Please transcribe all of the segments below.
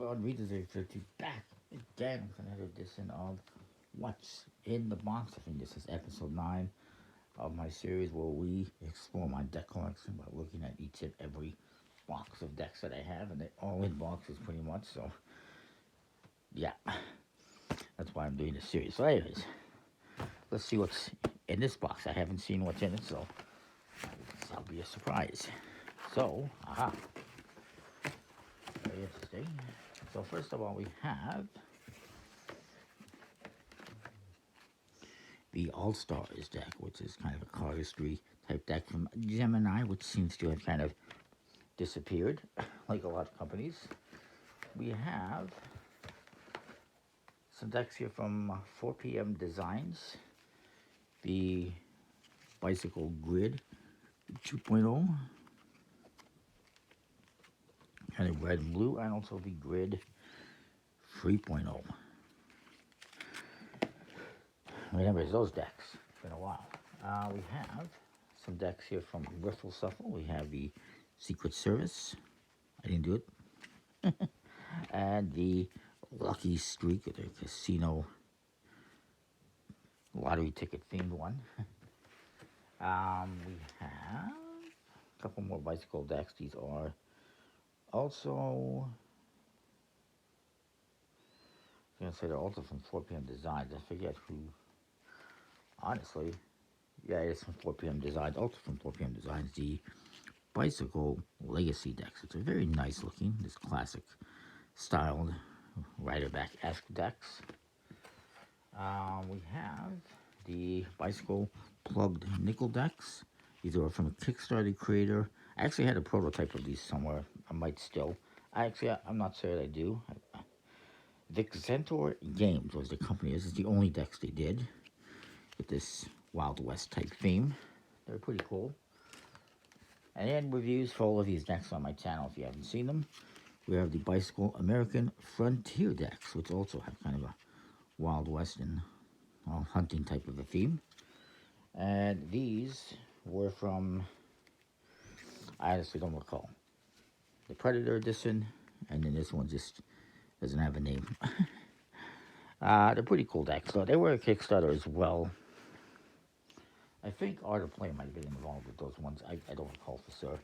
on Readers A50 back again with another edition of What's in the Box. I think this is episode 9 of my series where we explore my deck collection by looking at each and every box of decks that I have, and they're all in boxes pretty much, so yeah, that's why I'm doing this series. So anyways, let's see what's in this box. I haven't seen what's in it, so that'll be a surprise. So, very interesting. So first of all, we have the All-Stars deck, which is kind of a cardistry type deck from GeriMan, which seems to have kind of disappeared, like a lot of companies. We have some decks here from 4PM Designs, the Bicycle Grid 2.0, kind of red and blue, and also the Grid 3.0. Remember those decks. It's been a while. We have some decks here from Riffle Shuffle. We have the Secret Service. I didn't do it. And the Lucky Streak, the casino lottery ticket themed one. We have a couple more bicycle decks. These are also, I was going to say they're also from 4PM Designs. I forget who. Honestly, yeah, it's from 4PM Designs, also from 4PM Designs, the Bicycle Legacy decks. It's a very nice looking, this classic styled riderback-esque decks. We have the Bicycle Plugged Nickel decks. These are from a Kickstarter creator. I actually had a prototype of these somewhere. I might still. I'm not sure that I do. Vixentor Games was the company. This is the only decks they did with this Wild West type theme. They're pretty cool. And then reviews for all of these decks on my channel if you haven't seen them. We have the Bicycle American Frontier decks, which also have kind of a Wild West and hunting type of a theme. And these were from, I honestly don't recall, the Predator edition, and then this one just doesn't have a name. They're pretty cool decks, so they were a Kickstarter as well. I think Art of Play might have been involved with those ones. I don't recall for sure.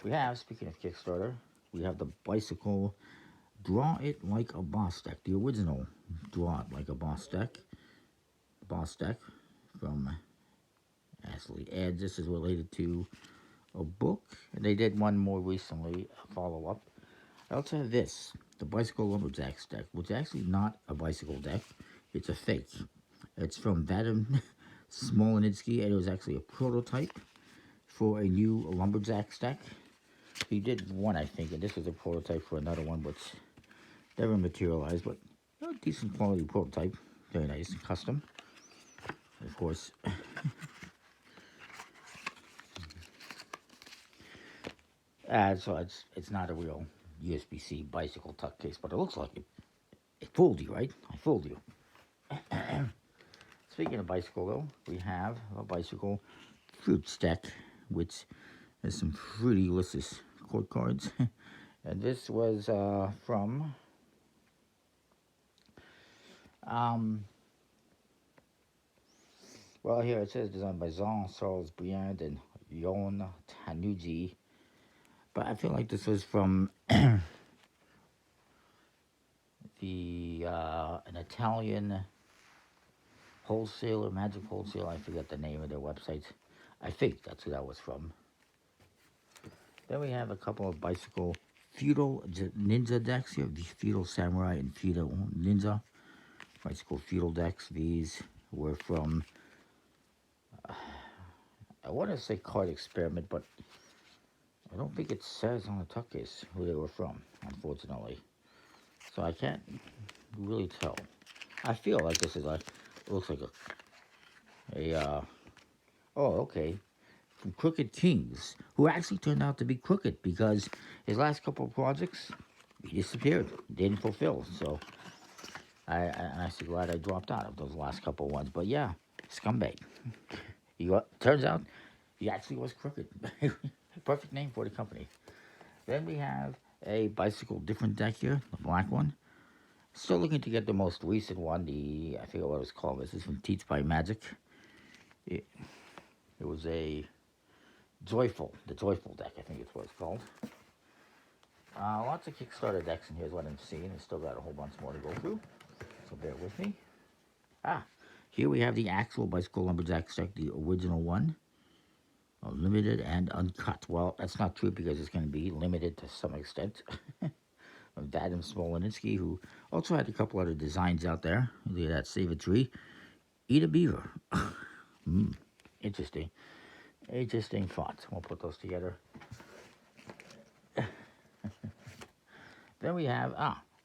We have, speaking of Kickstarter, we have the Bicycle Draw It Like a Boss deck. The original Draw It Like a Boss deck from Ashley Ed. This is related to a book. And they did one more recently, a follow-up. I also have this, the Bicycle Lumberjacks deck, which is actually not a bicycle deck. It's a fake. It's from Vadim Smolensky, and it was actually a prototype for a new Lumberjacks deck. He did one, I think, and this was a prototype for another one, which never materialized, but a decent quality prototype. Very nice, custom. Of course, so it's not a real USPCC bicycle tuck case, but it looks like it. It fooled you, right? I fooled you. Speaking of bicycle, though, we have a Bicycle Fruits deck, which has some pretty delicious court cards. And this was from well, here it says designed by Jean-Charles Briand and Yon Tanuji. But I feel like this was from an Italian wholesaler, magic wholesaler. I forget the name of their website. I think that's who that was from. Then we have a couple of Bicycle Feudal Ninja decks here. The Feudal Samurai and Feudal Ninja. Bicycle Feudal decks. These were from, I want to say Card Experiment, but I don't think it says on the tuck case who they were from, unfortunately. So I can't really tell. I feel like this is like, it looks like oh, okay, from Crooked Kings, who actually turned out to be crooked because his last couple of projects, he disappeared, didn't fulfill. So I'm actually glad I dropped out of those last couple of ones. But yeah, scumbag. Turns out he actually was crooked. Perfect name for the company. Then we have a bicycle different deck here, the black one. Still looking to get the most recent one, I forget what it was called. This is from Teats by Magic. It was the Joyful deck, I think it's what it's called. Lots of Kickstarter decks, and here's what I'm seeing. I've still got a whole bunch more to go through, so bear with me. Here we have the actual Bicycle Lumberjack deck, the original one. Limited and uncut. Well, that's not true because it's going to be limited to some extent. Of Adam Smolensky, who also had a couple other designs out there. Look at that, save a tree, eat a beaver. Interesting. Interesting thoughts. We'll put those together. Then we have,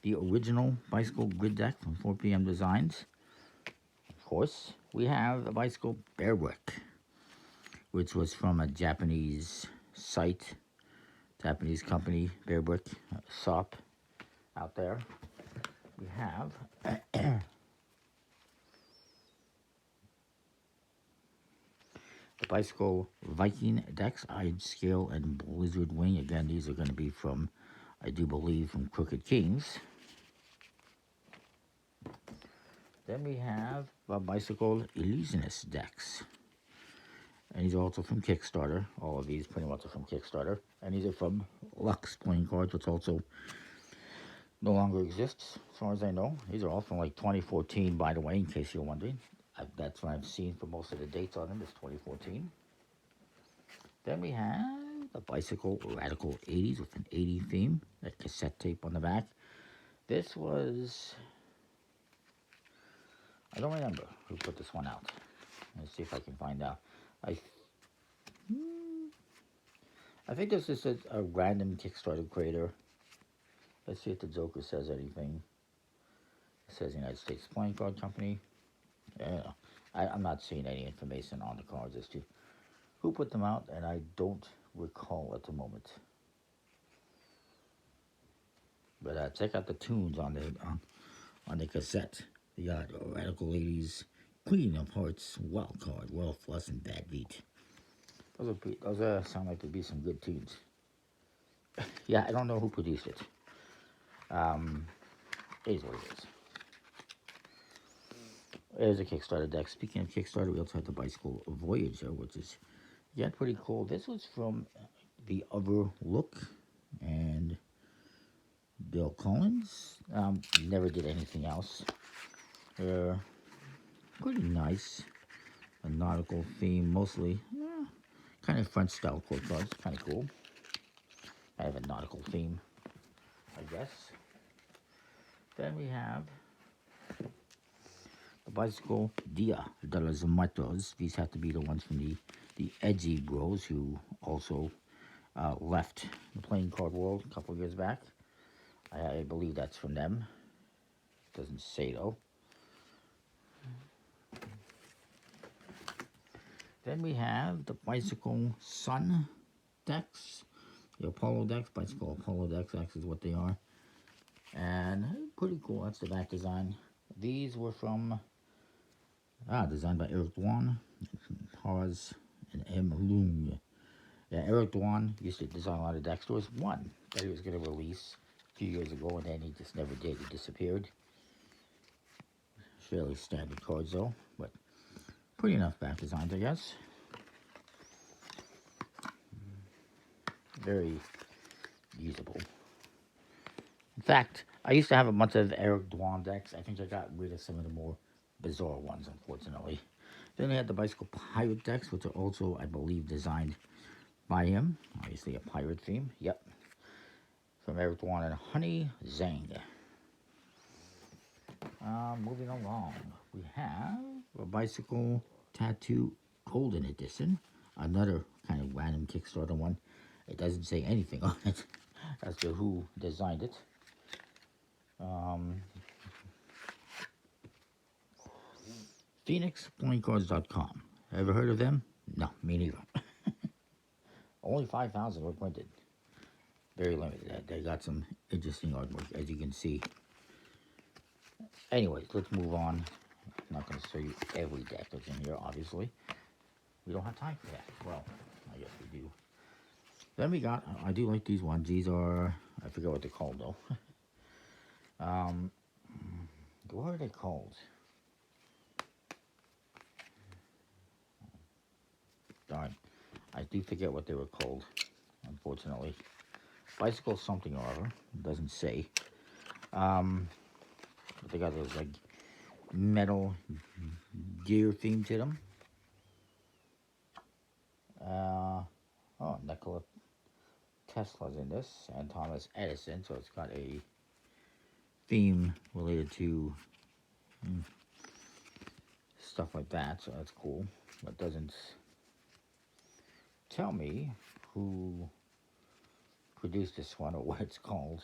the original bicycle grid deck from 4 PM Designs. Of course, we have a bicycle bear brick, which was from a Japanese site, Japanese company, Bear Brick, shop out there. We have the bicycle Viking decks, Iron Scale and Blizzard Wing. Again, these are going to be from, I do believe, from Crooked Kings. Then we have the bicycle Illusionist decks. And these are also from Kickstarter. All of these pretty much are from Kickstarter. And these are from Lux playing cards, which also no longer exists, as far as I know. These are all from like 2014, by the way, in case you're wondering. That's what I've seen for most of the dates on them, is 2014. Then we have the Bicycle Radical 80s with an 80 theme, that cassette tape on the back. This was, I don't remember who put this one out. Let's see if I can find out. I think this is a random Kickstarter creator. Let's see if the Joker says anything. It says United States Playing Card Company. Yeah, I'm not seeing any information on the cards as to who put them out, and I don't recall at the moment. But check out the tunes on the cassette. You got Radical 80s, Queen of Hearts, Wild Card, Royal Flush, and Bad Beat. Those sound like there'd be some good tunes. Yeah, I don't know who produced it. It is what it is. There's a Kickstarter deck. Speaking of Kickstarter, we also have the Bicycle Voyager, which is, yeah, pretty cool. This was from The Other Look and Bill Collins. Never did anything else. Pretty nice. A nautical theme, mostly. Kind of French style court cards. Kind of cool. I have a nautical theme, I guess. Then we have the Bicycle Dia de los Muertos. These have to be the ones from the Edgy Bros, who also left the playing card world a couple of years back. I believe that's from them. Doesn't say though. Then we have the Bicycle Sun decks, the Apollo decks, Bicycle Apollo decks, actually is what they are. And pretty cool, that's the back design. These were from, designed by Eric Dwan, Hars, and M. Loom. Yeah, Eric Dwan used to design a lot of decks. There was one that he was going to release a few years ago, and then he just never did. He disappeared. Fairly standard cards though, but pretty enough back designs, I guess. Very usable. In fact, I used to have a bunch of Eric Dwan decks. I think I got rid of some of the more bizarre ones, unfortunately. Then we had the Bicycle Pirate decks, which are also, I believe, designed by him. Obviously a pirate theme. Yep. From Eric Dwan and Honey Zhang. Moving along, we have a Bicycle Tattoo Golden Edition. Another kind of random Kickstarter one. It doesn't say anything on it as to who designed it. PhoenixPlayingCards.com. Ever heard of them? No, me neither. Only 5,000 were printed. Very limited. They got some interesting artwork, as you can see. Anyways, let's move on. I'm not going to show you every deck that's in here, obviously. We don't have time for that. Well, I guess we do. Then we got, I do like these ones. These are, I forget what they're called though. um, what are they called? Darn, I do forget what they were called, unfortunately. Bicycle something or other, doesn't say. But they got those like metal gear theme to them. Oh, Nikola Tesla's in this, and Thomas Edison, so it's got a theme related to stuff like that, so that's cool. But doesn't tell me who produced this one or what it's called.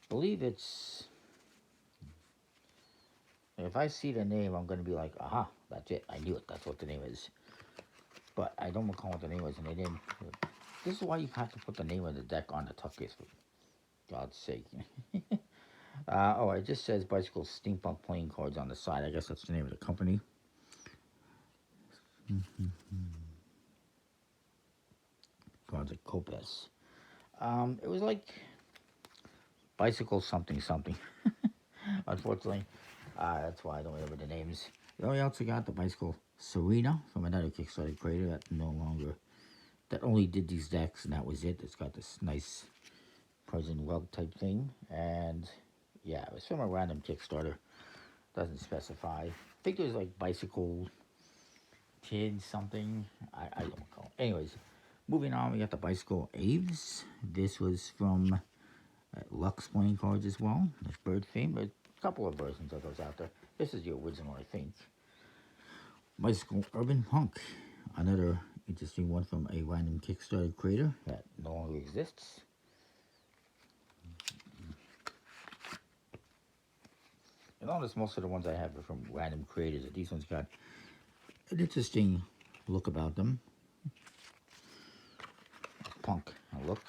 Believe it's, if I see the name, I'm going to be like, aha, that's it, I knew it, that's what the name is. But I don't recall what the name was, and they didn't. This is why you have to put the name of the deck on the tuck case, for God's sake. Oh, it just says Bicycle Steampunk Playing Cards on the side. I guess that's the name of the company. Project Copes. It was like Bicycle something something. Unfortunately, that's why I don't remember the names. We also got the Bicycle Serena from another Kickstarter creator that no longer, that only did these decks, and that was it. It's got this nice President Rug type thing, and yeah, it was from a random Kickstarter. Doesn't specify. I think it was like Bicycle Kids something. I don't recall. Anyways, moving on, we got the Bicycle Aves. This was from Lux playing cards as well. There's bird theme, but a couple of versions of those out there. This is the original, I think. Bicycle Urban Punk, another interesting one from a random Kickstarter creator that no longer exists. And notice most of the ones I have are from random creators. These ones got an interesting look about them. Punk look.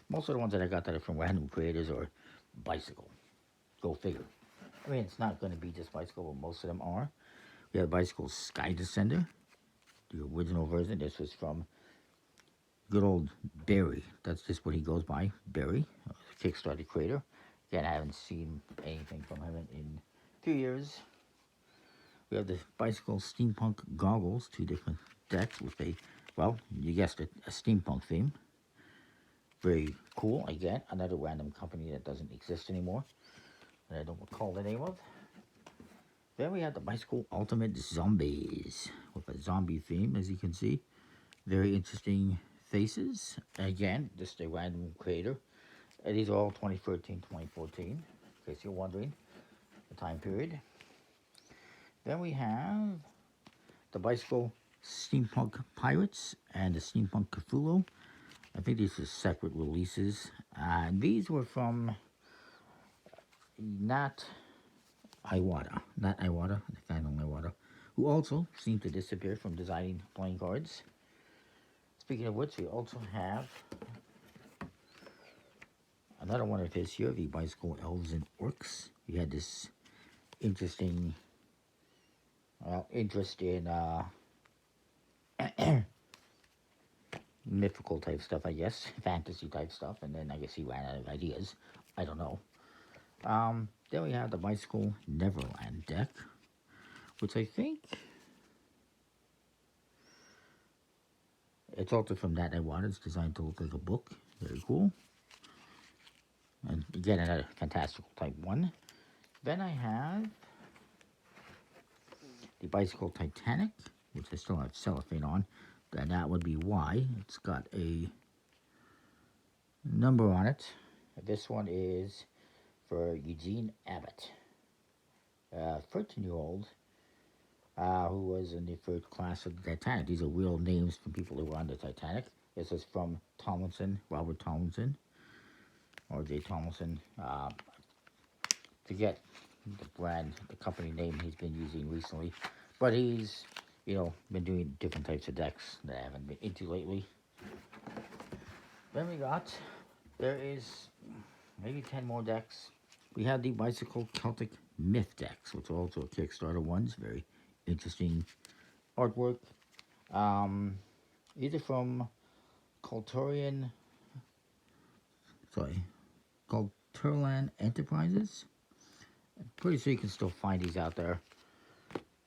Most of the ones that I got that are from random creators are Bicycle. Go figure. I mean, it's not going to be just Bicycle, but most of them are. We have Bicycle Sky Descender, the original version. This was from good old Barry. That's just what he goes by, Barry, Kickstarter creator. Again, I haven't seen anything from him in 2 years. We have the Bicycle Steampunk Goggles, 2 different decks with a, well, you guessed it, a steampunk theme. Very cool. Again, another random company that doesn't exist anymore, that I don't recall the name of. Then we have the Bicycle Ultimate Zombies with a zombie theme, as you can see. Very interesting faces. Again, just a random creator. These are all 2013, 2014, in case you're wondering the time period. Then we have the Bicycle Steampunk Pirates and the Steampunk Cthulhu. I think these are separate releases. And these were from Nat Iwata, the guy named Iwata, who also seemed to disappear from designing playing cards. Speaking of which, we also have another one of his here, the Bicycle Elves and Orcs. He had this interesting, interest in mythical type stuff, I guess, fantasy type stuff, and then I guess he ran out of ideas. I don't know. Then we have the Bicycle Neverland deck, which I think it's also from That I Want. It's designed to look like a book. Very cool. And again, another fantastical type one. Then I have the Bicycle Titanic, which I still have cellophane on. And that would be why. It's got a number on it. This one is for Eugene Abbott, a 13-year-old who was in the first class of the Titanic. These are real names from people who were on the Titanic. This is from Tomlinson, Robert Tomlinson, or J. Tomlinson. Forget the brand, the company name he's been using recently. But he's, been doing different types of decks that I haven't been into lately. Then there is maybe 10 more decks. We have the Bicycle Celtic Myth decks, which are also Kickstarter ones. Very interesting artwork. These are from Culturian, sorry, Culturland Enterprises. I'm pretty sure you can still find these out there.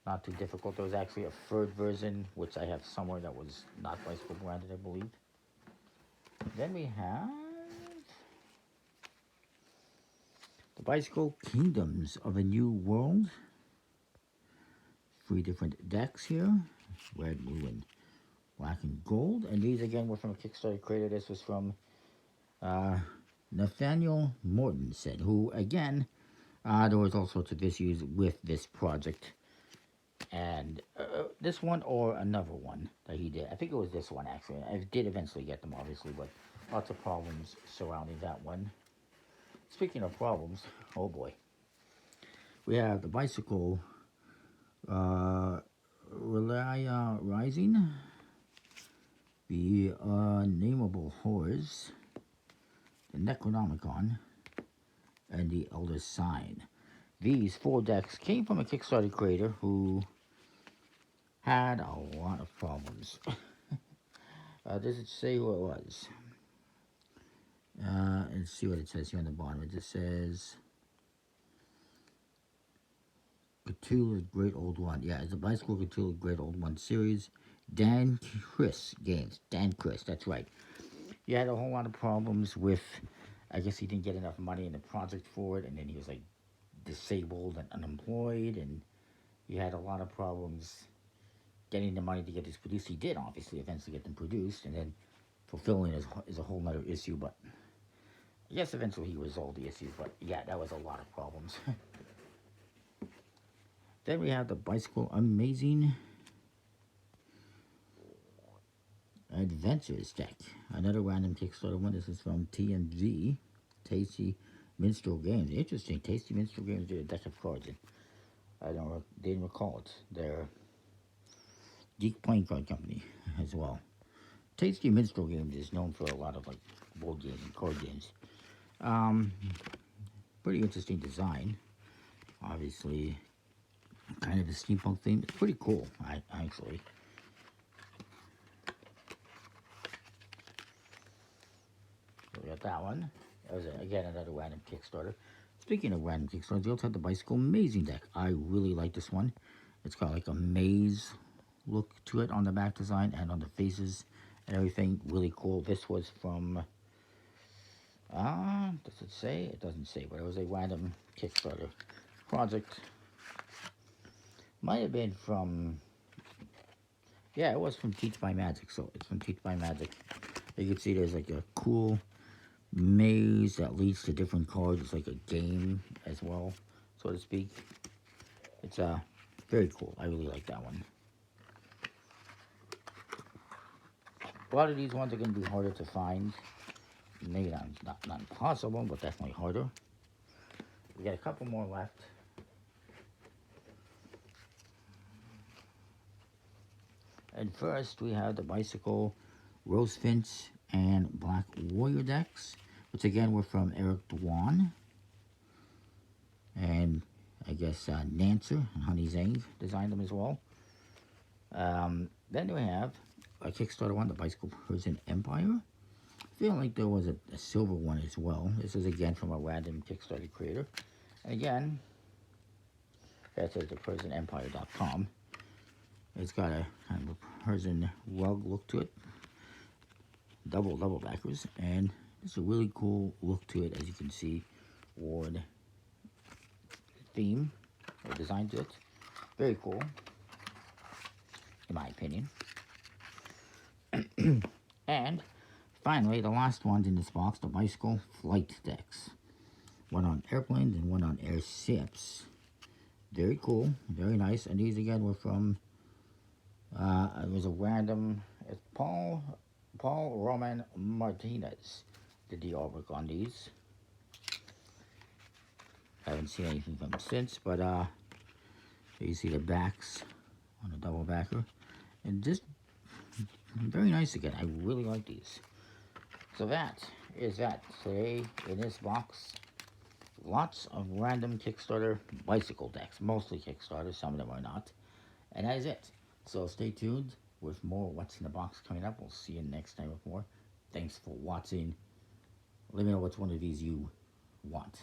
Not too difficult. There was actually a third version, which I have somewhere that was not bicycle branded, I believe. Then we have the Bicycle Kingdoms of a New World. 3 different decks here. Red, blue, and black and gold. And these again were from a Kickstarter creator. This was from Nathaniel Mortensen, who again, there was all sorts of issues with this project. And this one or another one that he did. I think it was this one actually. I did eventually get them obviously, but lots of problems surrounding that one. Speaking of problems, oh boy. We have the Bicycle Relia Rising, the Nameable Horrors, the Necronomicon, and the Elder Sign. These 4 decks came from a Kickstarter creator who had a lot of problems. Does it say who it was? Let's see what it says here on the bottom. It just says Cthulhu's Great Old One. Yeah, it's a Bicycle Cthulhu Great Old One series. Dan Chris Games. Dan Chris, that's right. He had a whole lot of problems with, I guess he didn't get enough money in the project for it, and then he was like disabled and unemployed, and he had a lot of problems getting the money to get this produced. He did obviously eventually get them produced, and then fulfilling is a whole nother issue, but I guess eventually he resolved the issues, but yeah, that was a lot of problems. Then we have the Bicycle Amazing Adventures deck. Another random Kickstarter one. This is from TMG, Tasty Minstrel Games. Interesting. Tasty Minstrel Games did a deck of cards. And I didn't recall it. They're Geek playing card company as well. Tasty Minstrel Games is known for a lot of like board games and card games. Pretty interesting design. Obviously, kind of a steampunk theme. It's pretty cool, actually. So we got that one. That was, again, another random Kickstarter. Speaking of random Kickstarters, we also have the Bicycle Amazing deck. I really like this one. It's got like a maze look to it on the back design and on the faces and everything. Really cool. This was from, does it say? It doesn't say, but it was a random Kickstarter project. Might have been from, yeah, it was from Teach by Magic. So it's from Teach by Magic. You can see there's like a cool maze that leads to different cards. It's like a game as well, so to speak. It's very cool. I really like that one. A lot of these ones are going to be harder to find. Maybe not impossible, but definitely harder. We got a couple more left. And first we have the Bicycle Rosefinch and Black Warrior decks, which again were from Eric Dwan. And I guess Nancer and Honey Zane designed them as well. Then we have a Kickstarter one, the Bicycle Persian Empire. I feel like there was a silver one as well. This is again from a random Kickstarter creator. And again, that says the PersianEmpire.com. It's got a kind of a Persian rug look to it. Double backers. And it's a really cool look to it, as you can see. Ward theme or design to it. Very cool, in my opinion. And finally, the last ones in this box, the Bicycle Flight decks. One on airplanes and one on airships. Very cool, very nice. And these again were from, it was a random, it's Paul Roman Martinez did the artwork on these. I haven't seen anything from him since, but you see the backs on a double backer. And just very nice again. I really like these. So that is that. Today in this box, lots of random Kickstarter bicycle decks. Mostly Kickstarter, some of them are not. And that is it. So stay tuned. with more What's in the Box coming up. We'll see you next time with more. Thanks for watching. Let me know which one of these you want.